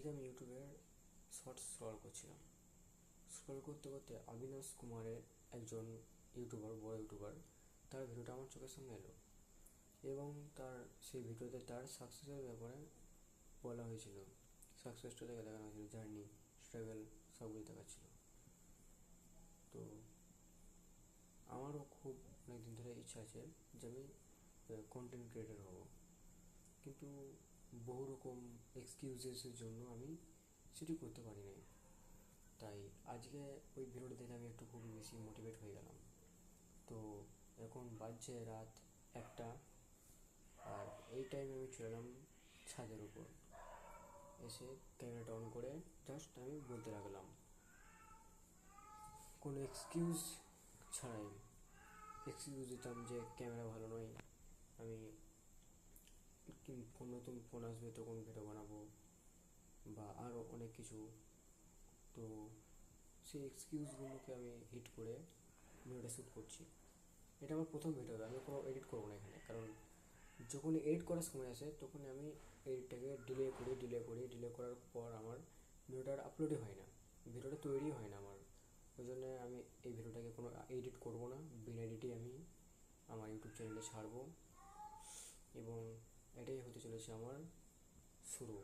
আজকে আমি ইউটিউবের শর্টস স্ক্রল করতে করতে অবিনাশ কুমারের একজন বড় ইউটিউবার, তার ভিডিওটা আমার চোখের সামনে এলো এবং সেই ভিডিওতে তার সাকসেসের ব্যাপারে বলা হয়েছিল। সাকসেসটা থেকে দেখানো হয়েছিল, জার্নি, স্ট্রাগল সবগুলি দেখাচ্ছিল। তো আমারও খুব অনেকদিন ধরে ইচ্ছা আছে যে আমি কন্টেন্ট ক্রিয়েটার হব, কিন্তু বহু রকম এক্সকিউজেসের জন্য আমি সেটি করতে পারি নাই। তাই আজকে ওই ভিডিওটা দেখে আমি একটু খুবই বেশি মোটিভেট হয়ে গেলাম। তো এখন বাজছে রাত 1টা, আর এই টাইমে আমি চলে এলাম ছাদের উপর। এসে ক্যামেরাটা অন করে জাস্ট আমি বলতে লাগলাম, কোনো এক্সকিউজ ছাড়াই। এক্সকিউজ দিতাম যে ক্যামেরা ভালো নয়, আমি নতুন ফোন আসবে তখন ভিডিও বানাবো, বা আরও অনেক কিছু। তো সেই এক্সকিউজগুলোকে আমি হিট করে ভিডিওটা শ্যুট করছি। এটা আমার প্রথম ভিডিও, আমি কোনো এডিট করবো না এখানে, কারণ যখন এডিট করার সময় আসে তখন আমি এডিটটাকে ডিলে করার পর আমার ভিডিওটা আর আপলোডই হয় না, ভিডিওটা তৈরি হয় না আমার। ওই জন্য আমি এই ভিডিওটাকে কোনো এডিট করবো না, বিনা এডিটে আমি আমার ইউটিউব চ্যানেলে ছাড়বো, এবং এটাই হতে চলেছে আমার শুরু।